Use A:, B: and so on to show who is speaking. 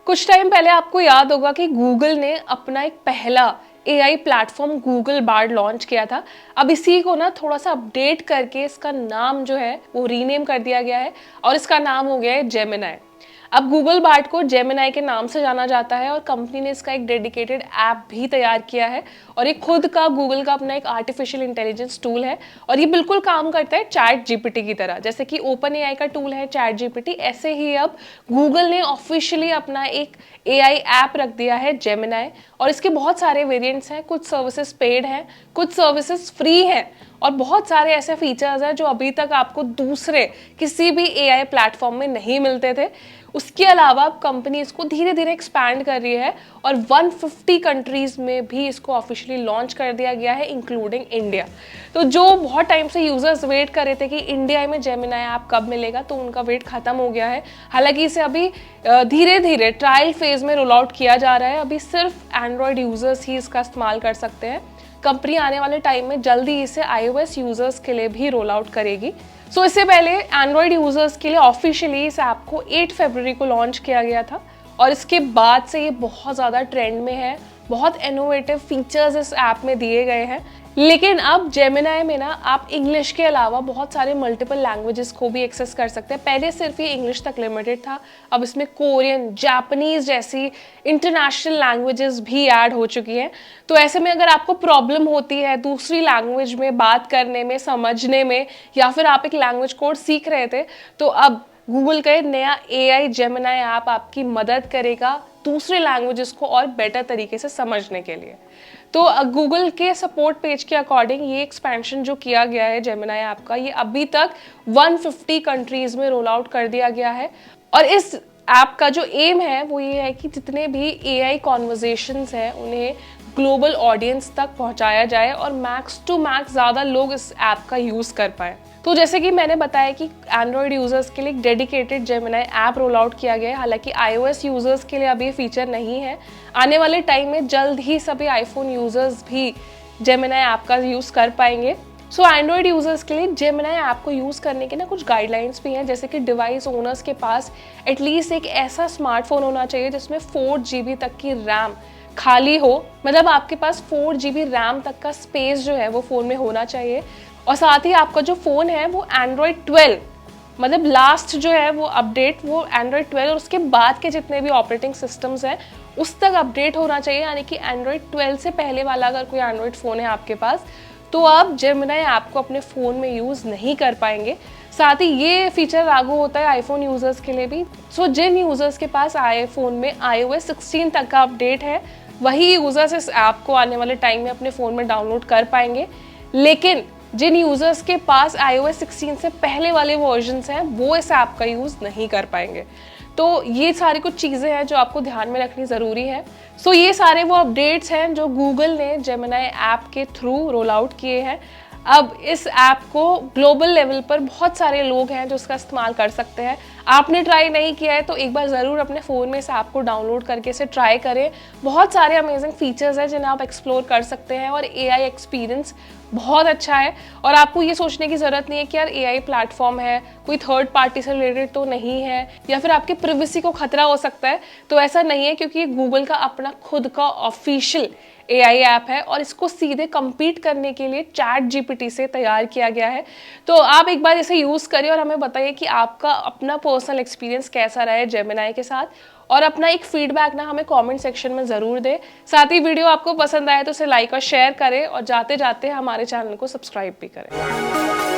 A: कुछ टाइम पहले आपको याद होगा कि गूगल ने अपना एक पहला AI platform Google Bard launch किया था। अब इसी को ना थोड़ा सा अपडेट करके इसका नाम जो है वो रीनेम कर दिया गया है और इसका नाम हो गया है जेमिनाई। अब गूगल बार्ड को जेमिनाई के नाम से जाना जाता है और कंपनी ने इसका एक डेडिकेटेड ऐप भी तैयार किया है और ये खुद का गूगल का अपना एक आर्टिफिशियल इंटेलिजेंस टूल है और ये बिल्कुल काम करता है चैट जीपीटी की तरह। जैसे कि ओपन एआई का टूल है चैट जीपीटी, ऐसे ही अब गूगल ने ऑफिशियली अपना एक एआई ऐप रख दिया है जेमिनाई और इसके बहुत सारे वेरिएंट्स हैं। कुछ सर्विसेज पेड हैं, कुछ सर्विसेज फ्री हैं और बहुत सारे ऐसे फीचर्स हैं जो अभी तक आपको दूसरे किसी भी एआई प्लेटफॉर्म में नहीं मिलते थे। उसके अलावा कंपनी इसको धीरे धीरे एक्सपैंड कर रही है और 150 कंट्रीज में भी इसको ऑफिशियली लॉन्च कर दिया गया है, इंक्लूडिंग इंडिया। तो जो बहुत टाइम से यूजर्स वेट कर रहे थे कि इंडिया में जेमिनाई ऐप कब मिलेगा, तो उनका वेट खत्म हो गया है। हालांकि इसे अभी धीरे धीरे ट्रायल फेज में रोल आउट किया जा रहा है। अभी सिर्फ एंड्रॉयड यूजर्स ही इसका इस्तेमाल कर सकते हैं। कंपनी आने वाले टाइम में जल्दी इसे iOS यूजर्स के लिए भी रोल आउट करेगी। सो इससे पहले एंड्रॉयड यूजर्स के लिए ऑफिशियली इस ऐप को 8 फरवरी को लॉन्च किया गया था और इसके बाद से ये बहुत ज़्यादा ट्रेंड में है। बहुत इनोवेटिव फीचर्स इस ऐप में दिए गए हैं। लेकिन अब जेमिनाई में ना आप इंग्लिश के अलावा बहुत सारे मल्टीपल लैंग्वेजेस को भी एक्सेस कर सकते हैं। पहले सिर्फ ये इंग्लिश तक लिमिटेड था, अब इसमें कोरियन, जापानीज जैसी इंटरनेशनल लैंग्वेजेस भी ऐड हो चुकी हैं। तो ऐसे में अगर आपको प्रॉब्लम होती है दूसरी लैंग्वेज में बात करने में, समझने में, या फिर आप एक लैंग्वेज कोड सीख रहे थे, तो अब गूगल का नया एआई जेमिनाई ऐप आपकी मदद करेगा दूसरे लैंग्वेजेस को और बेटर तरीके से समझने के लिए। तो गूगल के सपोर्ट पेज के अकॉर्डिंग ये एक्सपेंशन जो किया गया है जेमिनाई ऐप का, ये अभी तक 150 कंट्रीज में रोल आउट कर दिया गया है। और इस ऐप का जो एम है वो ये है कि जितने भी एआई कॉन्वर्जेशंस हैं उन्हें ग्लोबल ऑडियंस तक पहुंचाया जाए और मैक्स टू मैक्स ज़्यादा लोग इस ऐप का यूज़ कर पाए। तो जैसे कि मैंने बताया कि एंड्रॉयड यूजर्स के लिए dedicated Gemini app roll out किया गया है। हालांकि iOS यूजर्स के लिए अभी ये फीचर नहीं है। आने वाले टाइम में जल्द ही सभी आईफोन यूजर्स भी जेमिनाई ऐप का यूज़ कर पाएंगे। सो एंड्रॉयड यूजर्स के लिए जेमिनाई ऐप को यूज़ करने के ना कुछ गाइडलाइंस भी हैं। जैसे कि डिवाइस ओनर्स के पास एटलीस्ट एक ऐसा स्मार्टफोन होना चाहिए जिसमें 4 GB तक की रैम खाली हो, मतलब आपके पास 4 GB रैम तक का स्पेस जो है वो फ़ोन में होना चाहिए। और साथ ही आपका जो फ़ोन है वो एंड्रॉयड 12, मतलब लास्ट जो है वो अपडेट वो एंड्रॉयड 12 और उसके बाद के जितने भी ऑपरेटिंग सिस्टम्स हैं उस तक अपडेट होना चाहिए। यानी कि एंड्रॉयड 12 से पहले वाला अगर कोई एंड्रॉयड फ़ोन है आपके पास, तो आप जेमिनाई ऐप को अपने फ़ोन में यूज़ नहीं कर पाएंगे। साथ ही ये फीचर लागू होता है आईफोन यूज़र्स के लिए भी। सो जिन यूज़र्स के पास आईफोन में iOS 16 तक का अपडेट है वही यूज़र्स इस ऐप को आने वाले टाइम में अपने फ़ोन में डाउनलोड कर पाएंगे। लेकिन जिन यूज़र्स के पास iOS 16 से पहले वाले वर्जन्स हैं वो इस ऐप का यूज़ नहीं कर पाएंगे। तो ये सारी कुछ चीज़ें हैं जो आपको ध्यान में रखनी ज़रूरी है। सो ये सारे वो अपडेट्स हैं जो गूगल ने जेमिनाई ऐप के थ्रू रोल आउट किए हैं। अब इस ऐप को ग्लोबल लेवल पर बहुत सारे लोग हैं जो इसका इस्तेमाल कर सकते हैं। आपने ट्राई नहीं किया है तो एक बार ज़रूर अपने फ़ोन में इस ऐप को डाउनलोड करके इसे ट्राई करें। बहुत सारे अमेजिंग फीचर्स हैं जिन्हें आप एक्सप्लोर कर सकते हैं और एआई एक्सपीरियंस बहुत अच्छा है। और आपको ये सोचने की ज़रूरत नहीं है कि यार एआई प्लेटफॉर्म है, कोई थर्ड पार्टी से रिलेटेड तो नहीं है या फिर आपके प्राइवेसी को खतरा हो सकता है। तो ऐसा नहीं है, क्योंकि ये गूगल का अपना खुद का ऑफिशियल एआई ऐप है और इसको सीधे compete करने के लिए चैट जीपीटी से तैयार किया गया है। तो आप एक बार इसे यूज़ करिए और हमें बताइए कि आपका अपना पर्सनल एक्सपीरियंस कैसा रहा है जेमिनाई के साथ, और अपना एक फीडबैक ना हमें कमेंट सेक्शन में ज़रूर दें। साथ ही वीडियो आपको पसंद आए तो इसे लाइक और शेयर करें और जाते जाते हमारे चैनल को सब्सक्राइब भी करें।